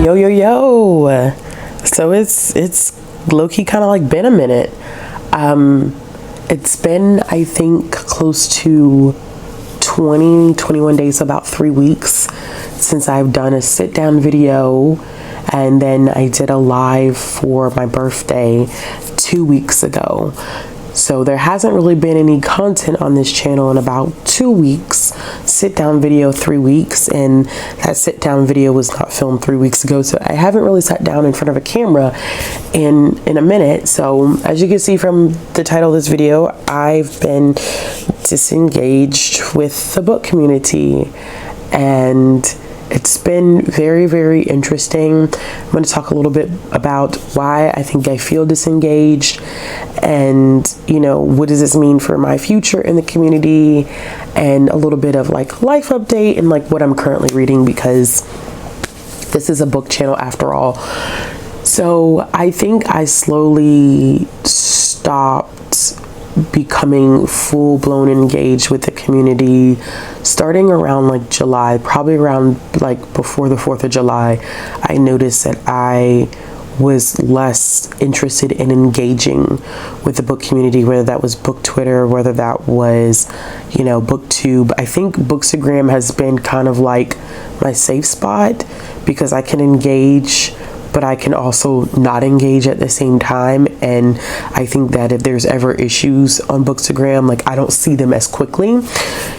Yo, yo, yo. So it's low-key kind of like been a minute. It's been, I think, close to 21 days, so about 3 weeks since I've done a sit-down video, and then I did a live for my birthday 2 weeks ago. So there hasn't really been any content on this channel in about 2 weeks. Sit down video 3 weeks, and that sit down video was not filmed 3 weeks ago. So I haven't really sat down in front of a camera in a minute. So as you can see from the title of this video, I've been disengaged with the book community, and it's been very, very interesting. I'm going to talk a little bit about why I think I feel disengaged, and what does this mean for my future in the community, and a little bit of like life update and like what I'm currently reading, because this is a book channel after all. So I think I slowly stopped becoming full-blown engaged with the community starting around like July, probably around like before the 4th of July. I noticed that I was less interested in engaging with the book community, whether that was book Twitter, whether that was booktube. I think Bookishrealm has been kind of like my safe spot, because I can engage, but I can also not engage at the same time. And I think that if there's ever issues on Bookishrealm, like I don't see them as quickly.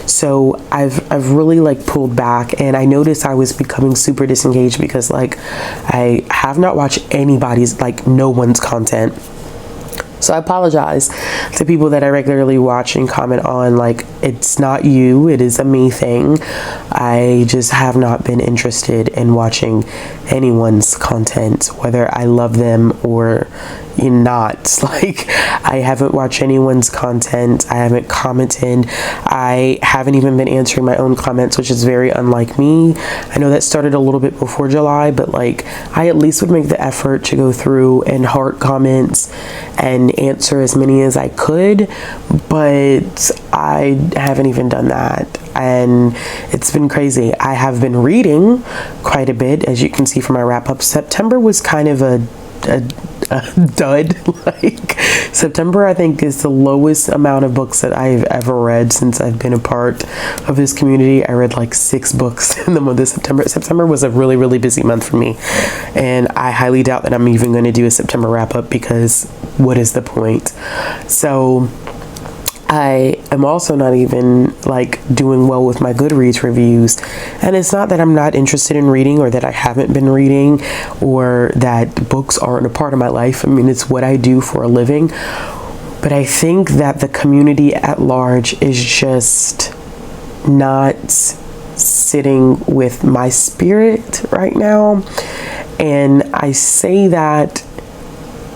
So I've really like pulled back, and I noticed I was becoming super disengaged because like I have not watched anybody's, like no one's content. So I apologize to people that I regularly watch and comment on. Like, it's not you, it is a me thing. I just have not been interested in watching anyone's content, whether I love them or not. Like, I haven't watched anyone's content. I haven't commented. I haven't even been answering my own comments, which is very unlike me. I know that started a little bit before July, but like I at least would make the effort to go through and heart comments and answer as many as I could, but I haven't even done that. And it's been crazy. I have been reading quite a bit, as you can see from my wrap up. September was kind of a dud. Like, September I think is the lowest amount of books that I've ever read since I've been a part of this community. I read like 6 books in the month of September. September was a really, really busy month for me, and I highly doubt that I'm even going to do a September wrap up, because what is the point? So I am also not even like doing well with my Goodreads reviews. And it's not that I'm not interested in reading, or that I haven't been reading, or that books aren't a part of my life. I mean, it's what I do for a living. But I think that the community at large is just not sitting with my spirit right now. And I say that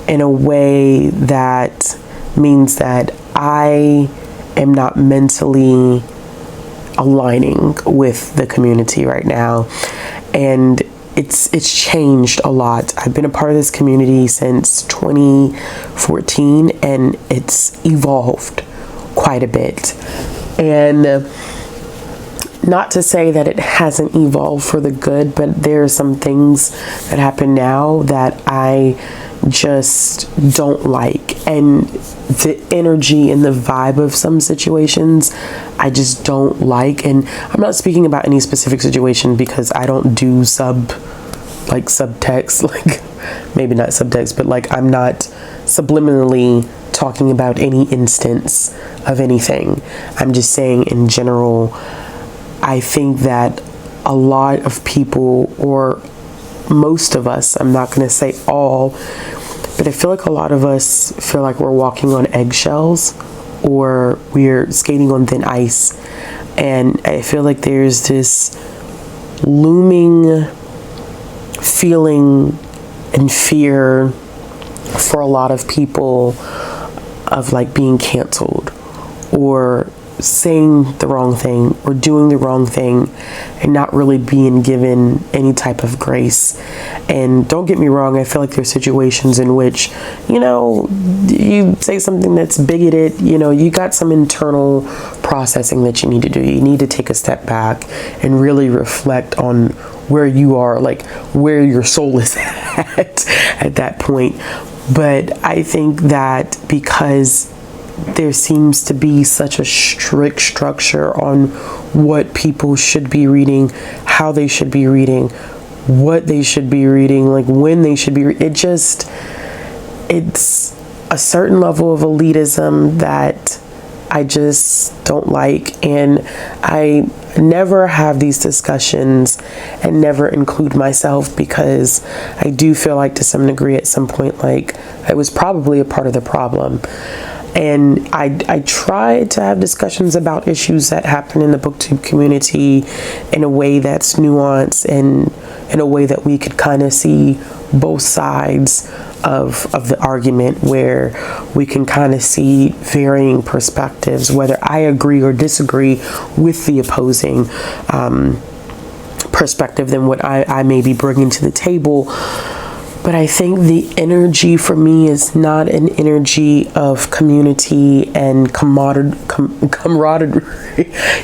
in a way that means that I am not mentally aligning with the community right now, and it's changed a lot. I've been a part of this community since 2014, and it's evolved quite a bit. And not to say that it hasn't evolved for the good, but there are some things that happen now that I just don't like, and the energy and the vibe of some situations I just don't like. And I'm not speaking about any specific situation, because I don't do subtext, like maybe not subtext, but like I'm not subliminally talking about any instance of anything. I'm just saying in general, I think that a lot of people, or most of us, I'm not going to say all, but I feel like a lot of us feel like we're walking on eggshells, or we're skating on thin ice. And I feel like there's this looming feeling and fear for a lot of people of like being canceled, or saying the wrong thing or doing the wrong thing and not really being given any type of grace. And don't get me wrong, I feel like there's situations in which, you say something that's bigoted, you got some internal processing that you need to do. You need to take a step back and really reflect on where you are, like where your soul is at that point. But I think that because there seems to be such a strict structure on what people should be reading, how they should be reading, what they should be reading, like when they should be it's a certain level of elitism that I just don't like. And I never have these discussions and never include myself, because I do feel like to some degree at some point, like I was probably a part of the problem. And I try to have discussions about issues that happen in the booktube community in a way that's nuanced and in a way that we could kind of see both sides of the argument, where we can kind of see varying perspectives, whether I agree or disagree with the opposing perspective than what I may be bringing to the table. But I think the energy for me is not an energy of community and camaraderie.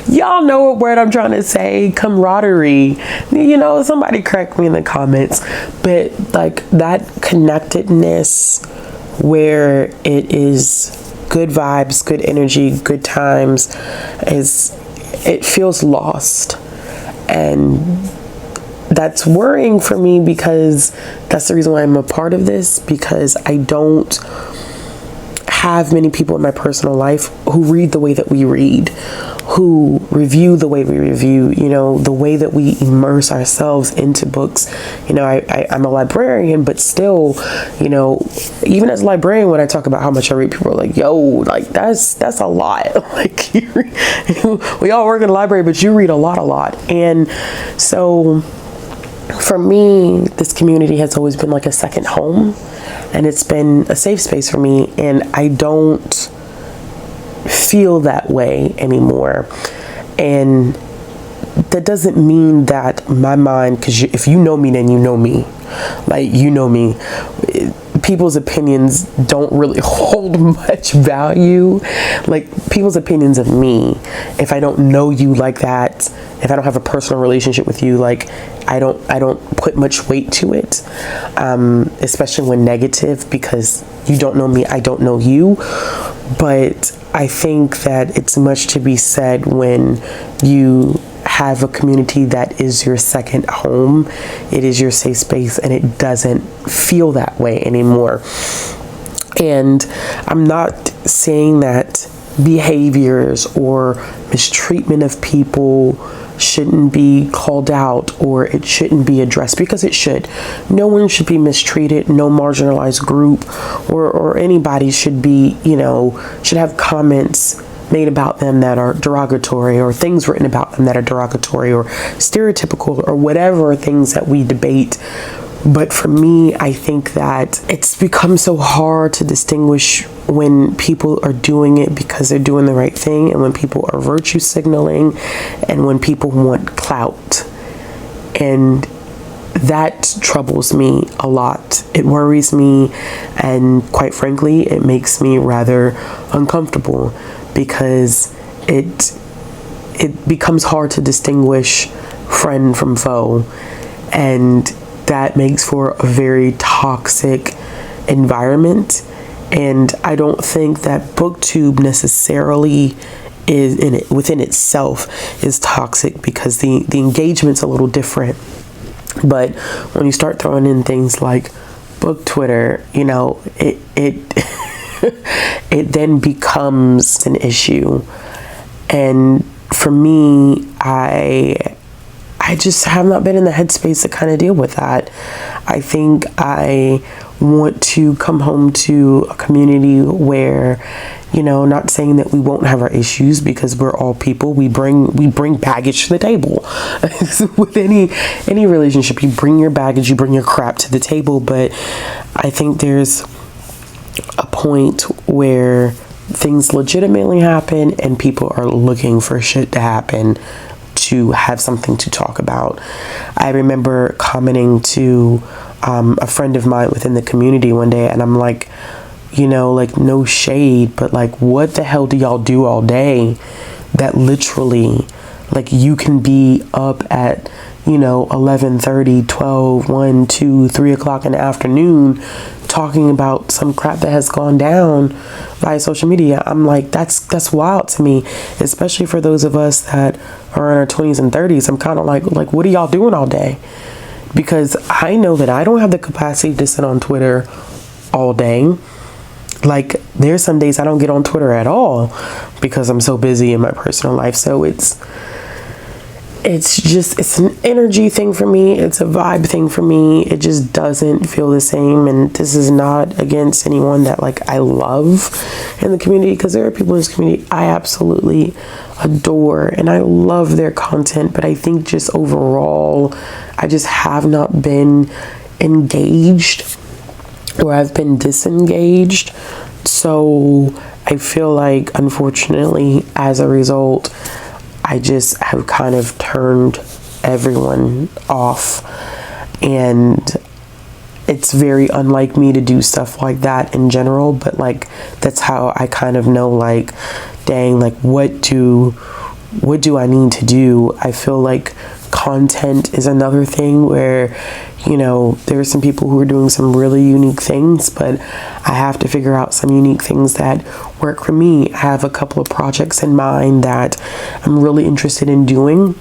Y'all know what word I'm trying to say, camaraderie. Somebody correct me in the comments. But like that connectedness where it is good vibes, good energy, good times, it feels lost. And that's worrying for me, because that's the reason why I'm a part of this, because I don't have many people in my personal life who read the way that we read, who review the way we review, the way that we immerse ourselves into books. I'm a librarian, but still, even as a librarian, when I talk about how much I read, people are like, yo, like that's a lot. Like we all work in the library, but you read a lot. And so for me, this community has always been like a second home, and it's been a safe space for me, and I don't feel that way anymore. And that doesn't mean that my mind, because if you know me, then you know me. Like, you know me. People's opinions don't really hold much value. Like, people's opinions of me, if I don't know you like that, if I don't have a personal relationship with you, like I don't put much weight to it, especially when negative, because you don't know me, I don't know you. But I think that it's much to be said when you have a community that is your second home, it is your safe space, and it doesn't feel that way anymore. And I'm not saying that behaviors or mistreatment of people shouldn't be called out or it shouldn't be addressed, because it should. No one should be mistreated. No marginalized group or anybody should be, should have comments made about them that are derogatory, or things written about them that are derogatory or stereotypical, or whatever things that we debate. But for me, I think that it's become so hard to distinguish when people are doing it because they're doing the right thing, and when people are virtue signaling, and when people want clout. And that troubles me a lot. It worries me, and quite frankly, it makes me rather uncomfortable, because it becomes hard to distinguish friend from foe, and that makes for a very toxic environment. And I don't think that BookTube necessarily is within itself is toxic, because the engagement's a little different. But when you start throwing in things like book Twitter, it it then becomes an issue. And for me, I just have not been in the headspace to kind of deal with that. I think I want to come home to a community where, not saying that we won't have our issues, because we're all people. We bring baggage to the table. With any relationship, you bring your baggage, you bring your crap to the table. But I think there's a point where things legitimately happen and people are looking for shit to happen to have something to talk about. I remember commenting to a friend of mine within the community one day, and I'm like, you know, like, no shade, but like, what the hell do y'all do all day that literally, like, you can be up at, you know, 11:30, 12, 1, 2, 3 o'clock in the afternoon talking about some crap that has gone down via social media? I'm like, that's wild to me, especially for those of us that are in our 20s and 30s. I'm kind of like, what are y'all doing all day? Because I know that I don't have the capacity to sit on Twitter all day. Like, there's some days I don't get on Twitter at all because I'm so busy in my personal life. So it's an energy thing for me. It's a vibe thing for me. It just doesn't feel the same. And this is not against anyone that, like, I love in the community, because there are people in this community I absolutely adore and I love their content. But I think just overall, I just have not been engaged, or I've been disengaged. So I feel like, unfortunately, as a result, I just have kind of turned everyone off. And it's very unlike me to do stuff like that in general, but like, that's how I kind of know, like, dang, like, what do I need to do? I feel like content is another thing where, you know, there are some people who are doing some really unique things, but I have to figure out some unique things that work for me. I have a couple of projects in mind that I'm really interested in doing,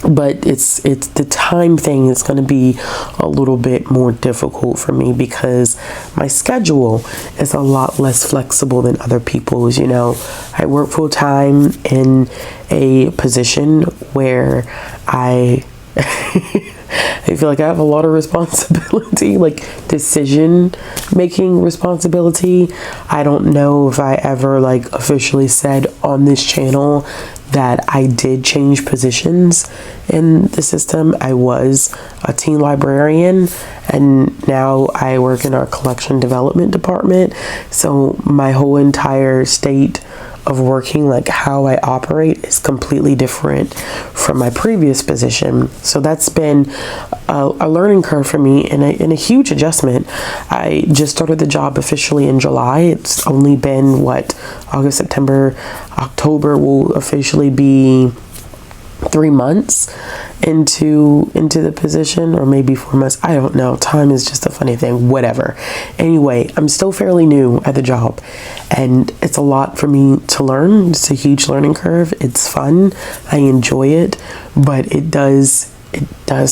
but it's the time thing is going to be a little bit more difficult for me because my schedule is a lot less flexible than other people's. You know, I work full time in a position where I feel like I have a lot of responsibility, like decision making responsibility. I don't know if I ever, like, officially said on this channel that I did change positions in the system. I was a teen librarian and now I work in our collection development department. So my whole entire state of working, like how I operate, is completely different from my previous position. So that's been a learning curve for me and a huge adjustment. I just started the job officially in July. It's only been August, September, October will officially be 3 months into the position, or maybe 4 months. I don't know. Time is just a funny thing. Whatever. Anyway, I'm still fairly new at the job and it's a lot for me to learn. It's a huge learning curve. It's fun. I enjoy it, but it does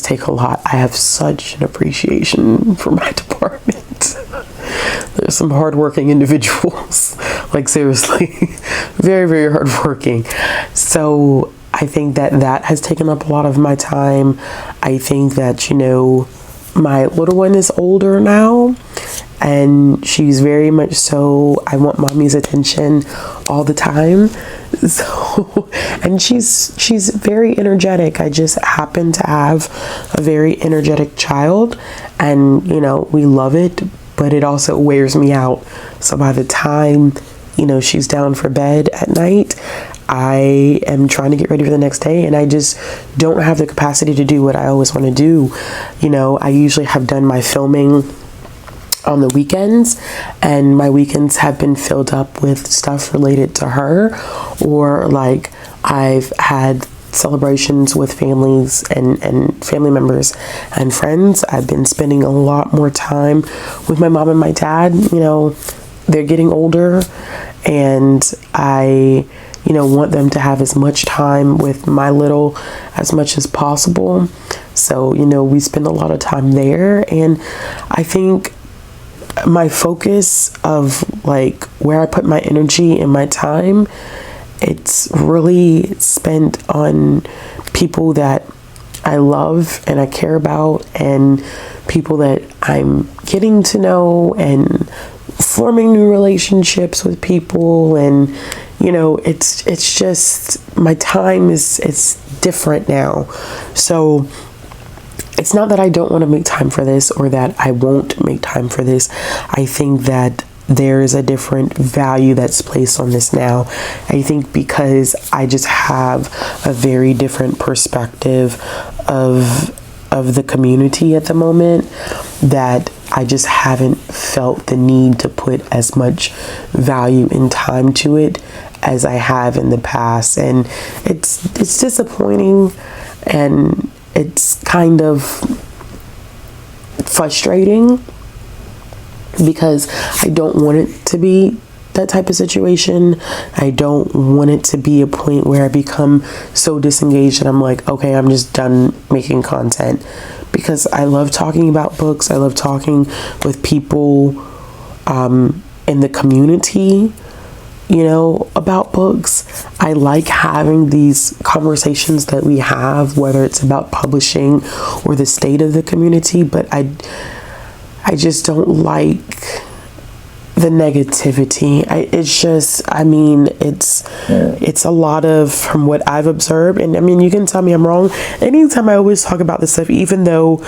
take a lot. I have such an appreciation for my department. There's some hardworking individuals, like, seriously, very, very hardworking. So I think that has taken up a lot of my time. I think that, you know, my little one is older now and she's very much so, I want mommy's attention all the time. So, and she's very energetic. I just happen to have a very energetic child and, you know, we love it, but it also wears me out. So by the time, you know, she's down for bed at night, I am trying to get ready for the next day and I just don't have the capacity to do what I always want to do. You know, I usually have done my filming on the weekends and my weekends have been filled up with stuff related to her, or like I've had celebrations with families and family members and friends. I've been spending a lot more time with my mom and my dad. You know, they're getting older and I, you know, want them to have as much time with my little as much as possible. So, you know, we spend a lot of time there. And I think my focus of like where I put my energy and my time, it's really spent on people that I love and I care about and people that I'm getting to know and forming new relationships with people. And you know, it's just my time is different now. So it's not that I don't want to make time for this or that I won't make time for this. I think that there is a different value that's placed on this now. I think because I just have a very different perspective of the community at the moment, that I just haven't felt the need to put as much value and time to it as I have in the past. And it's disappointing, and it's kind of frustrating, because I don't want it to be that type of situation. I don't want it to be a point where I become so disengaged that I'm like, okay, I'm just done making content, because I love talking about books. I love talking with people in the community, about books. I like having these conversations that we have, whether it's about publishing or the state of the community, but I just don't like the negativity. It's a lot of, from what I've observed, and I mean, you can tell me I'm wrong. Anytime I always talk about this stuff, even though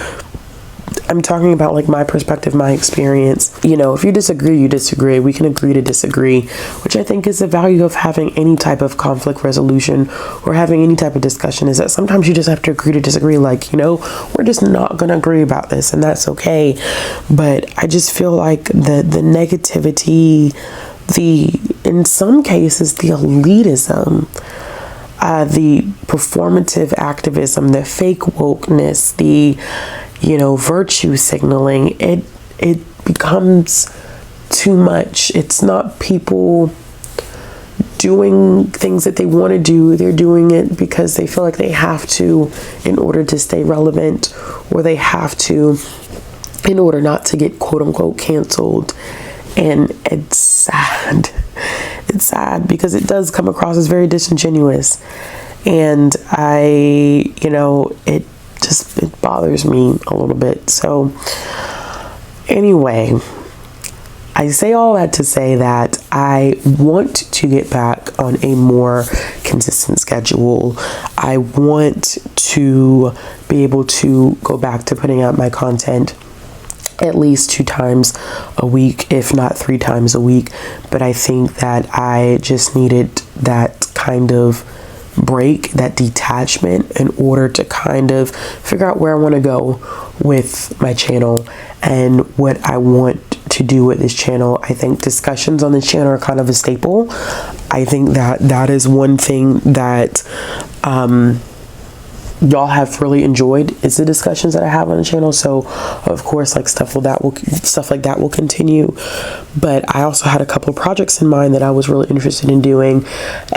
I'm talking about like my perspective, my experience, if you disagree, you disagree. We can agree to disagree, which I think is the value of having any type of conflict resolution or having any type of discussion, is that sometimes you just have to agree to disagree. Like, we're just not going to agree about this, and that's okay. But I just feel like the negativity, in some cases, the elitism, the performative activism, the fake wokeness, the virtue signaling, it becomes too much. It's not people doing things that they want to do. They're doing it because they feel like they have to in order to stay relevant, or they have to in order not to get quote unquote canceled. And it's sad. It's sad because it does come across as very disingenuous. And it bothers me a little bit. So anyway, I say all that to say that I want to get back on a more consistent schedule. I want to be able to go back to putting out my content at least 2 times a week, if not 3 times a week. But I think that I just needed that kind of break, that detachment, in order to kind of figure out where I want to go with my channel and what I want to do with this channel. I think discussions on this channel are kind of a staple. I think that is one thing that y'all have really enjoyed, is the discussions that I have on the channel. So of course, like stuff like that will continue. But I also had a couple of projects in mind that I was really interested in doing,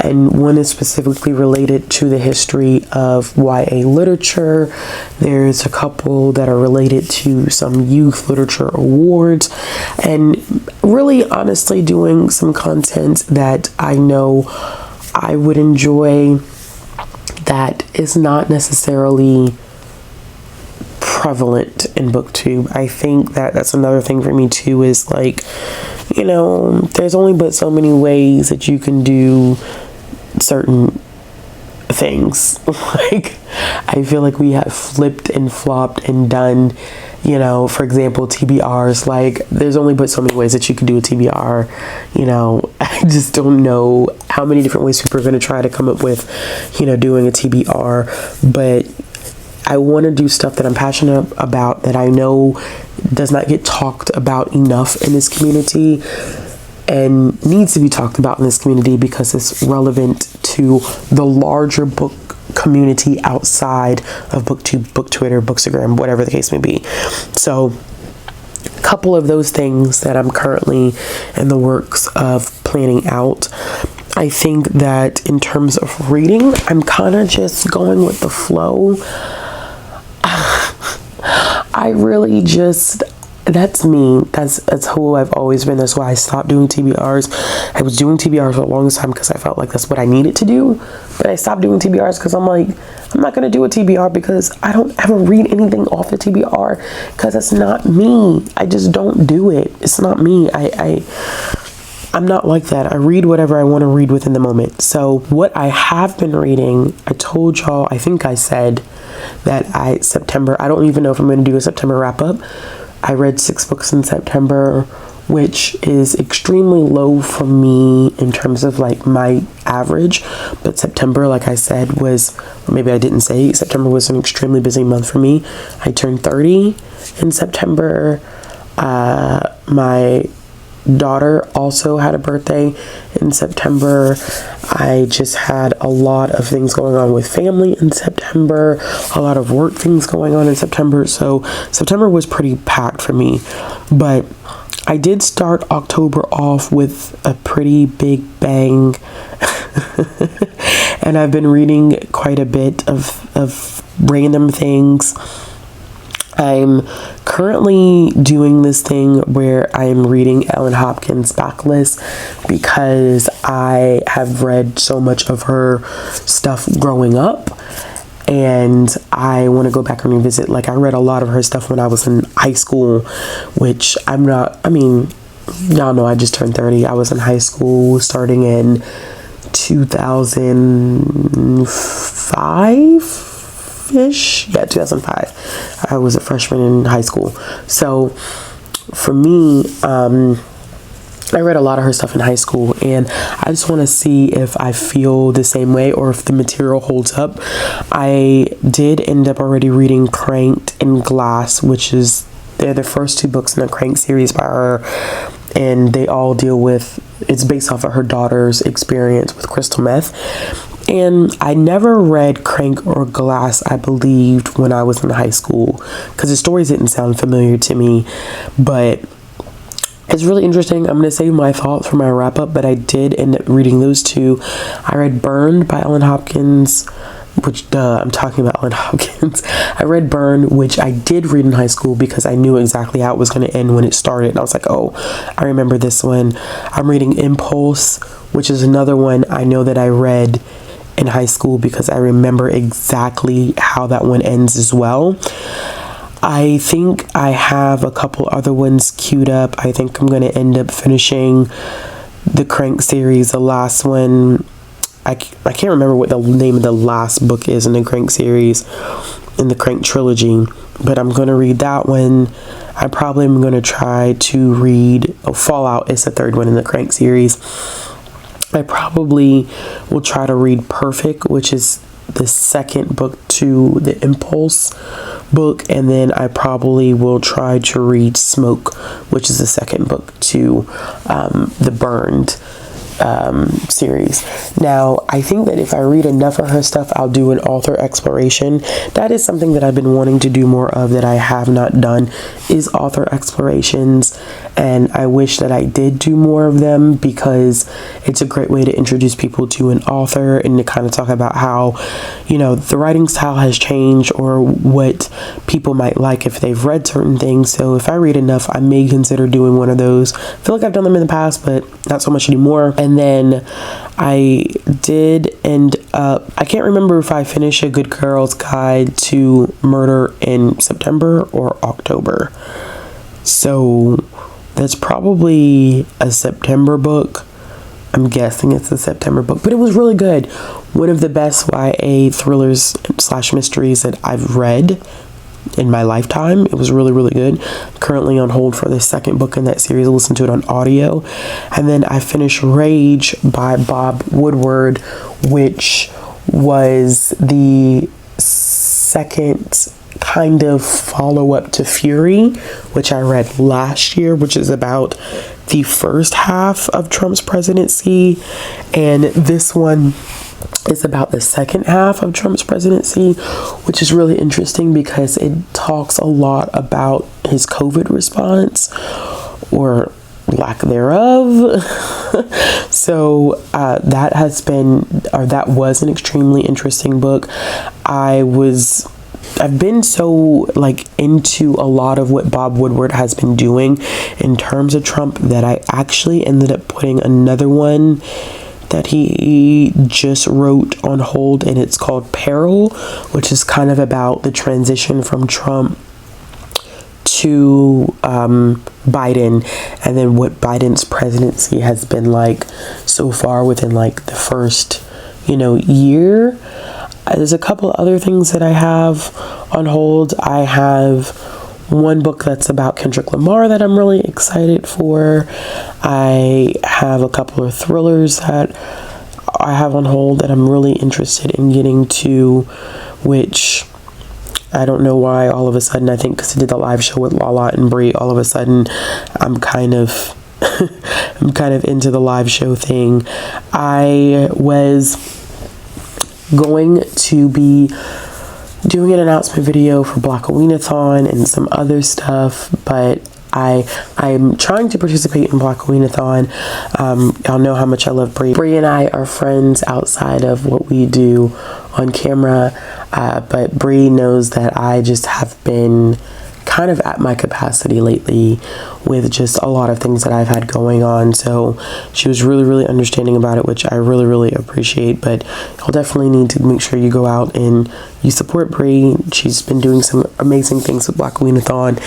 and one is specifically related to the history of YA literature. There's a couple that are related to some youth literature awards, and really honestly doing some content that I know I would enjoy, that is not necessarily prevalent in booktube. I think that that's another thing for me too, is like, there's only but so many ways that you can do certain things. Like, I feel like we have flipped and flopped and done, for example, TBRs. Like, there's only but so many ways that you can do a TBR. I just don't know how many different ways people are going to try to come up with, doing a TBR. But I want to do stuff that I'm passionate about, that I know does not get talked about enough in this community, and needs to be talked about in this community because it's relevant to the larger book community outside of booktube, book Twitter, bookstagram, whatever the case may be. So a couple of those things that I'm currently in the works of planning out. I think that in terms of reading, I'm kind of just going with the flow. I really just, that's me. That's who I've always been. That's why I stopped doing TBRs. I was doing TBRs for the longest time because I felt like that's what I needed to do. But I stopped doing TBRs because I'm like, I'm not going to do a TBR because I don't ever read anything off the TBR, because it's not me. I just don't do it. It's not me. I'm not like that. I read whatever I want to read within the moment. So what I have been reading, I told y'all, I think I said that September, I don't even know if I'm going to do a September wrap up. I read 6 books in September. which is extremely low for me in terms of like my average. But September, like I said, was, or maybe I didn't say, September was an extremely busy month for me. I turned 30 in September. My daughter also had a birthday in September. I just had a lot of things going on with family in September, a lot of work things going on in September. So September was pretty packed for me. But I did start October off with a pretty big bang. And I've been reading quite a bit of random things. I'm currently doing this thing where I'm reading Ellen Hopkins' backlist because I have read so much of her stuff growing up, and I want to go back and revisit. Like, I read a lot of her stuff when I was in high school, which y'all know I just turned 30. I was in high school starting in 2005-ish. Yeah, 2005. I was a freshman in high school. So for me, I read a lot of her stuff in high school, and I just want to see if I feel the same way or if the material holds up. I did end up already reading Cranked and Glass, which is, they're the first two books in the Crank series by her, and they all deal with, it's based off of her daughter's experience with crystal meth. And I never read Crank or Glass, I believed, when I was in high school, because the stories didn't sound familiar to me. But it's really interesting. I'm going to save my thoughts for my wrap up, but I did end up reading those two. I read Burned by Ellen Hopkins, which, I'm talking about Ellen Hopkins. I read Burn, which I did read in high school because I knew exactly how it was going to end when it started. And I was like, oh, I remember this one. I'm reading Impulse, which is another one I know that I read in high school because I remember exactly how that one ends as well. I think I have a couple other ones queued up. I think I'm going to end up finishing the Crank series. The last one, I can't remember what the name of the last book is in the Crank series, in the Crank trilogy, but I'm going to read that one. I probably am going to try to read Fallout. It's the third one in the Crank series. I probably will try to read Perfect, which is the second book to the Impulse book, and then I probably will try to read Smoke, which is the second book to the Burned series. Now, I think that if I read enough of her stuff, I'll do an author exploration. That is something that I've been wanting to do more of that I have not done, is author explorations, and I wish that I did do more of them because it's a great way to introduce people to an author and to kind of talk about how, you know, the writing style has changed or what people might like if they've read certain things. So if I read enough, I may consider doing one of those. I feel like I've done them in the past, but not so much anymore. And then I did end up, I can't remember if I finished A Good Girl's Guide to Murder in September or October. So that's probably a September book. I'm guessing it's a September book, but it was really good. One of the best YA thrillers / mysteries that I've read in my lifetime. It was really, really good. Currently on hold for the second book in that series. I listened to it on audio. And then I finished Rage by Bob Woodward, which was the second kind of follow-up to Fury, which I read last year, which is about the first half of Trump's presidency. And this one is about the second half of Trump's presidency, which is really interesting because it talks a lot about his COVID response or lack thereof. So that was an extremely interesting book. I've been so like into a lot of what Bob Woodward has been doing in terms of Trump that I actually ended up putting another one that he just wrote on hold, and it's called Peril, which is kind of about the transition from Trump to Biden, and then what Biden's presidency has been like so far within like the first, year. There's a couple other things that I have on hold. I have one book that's about Kendrick Lamar that I'm really excited for. I have a couple of thrillers that I have on hold that I'm really interested in getting to, which I don't know why all of a sudden, I think because I did the live show with Lala and Brie, all of a sudden I'm kind of I'm kind of into the live show thing. I was going to be doing an announcement video for Blackaweenathon and some other stuff, but I'm trying to participate in Blackaweenathon. Y'all know how much I love Brie. Brie and I are friends outside of what we do on camera, but Brie knows that I just have been kind of at my capacity lately with just a lot of things that I've had going on. So she was really understanding about it, which I really appreciate. But you'll definitely need to make sure you go out and you support Brie. She's been doing some amazing things with Blackaweenathon,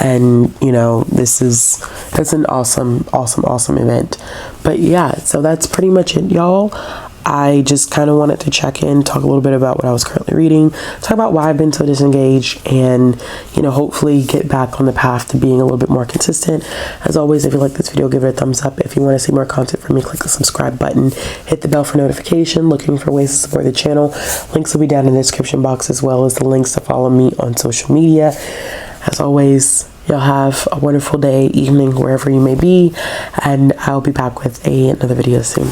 and you know, that's an awesome event. But yeah, so that's pretty much it, y'all. I just kind of wanted to check in, talk a little bit about what I was currently reading, talk about why I've been so disengaged, and, you know, hopefully get back on the path to being a little bit more consistent. As always, if you like this video, give it a thumbs up. If you want to see more content from me, click the subscribe button, hit the bell for notification. Looking for ways to support the channel, links will be down in the description box, as well as the links to follow me on social media. As always, y'all have a wonderful day, evening, wherever you may be, and I'll be back with another video soon.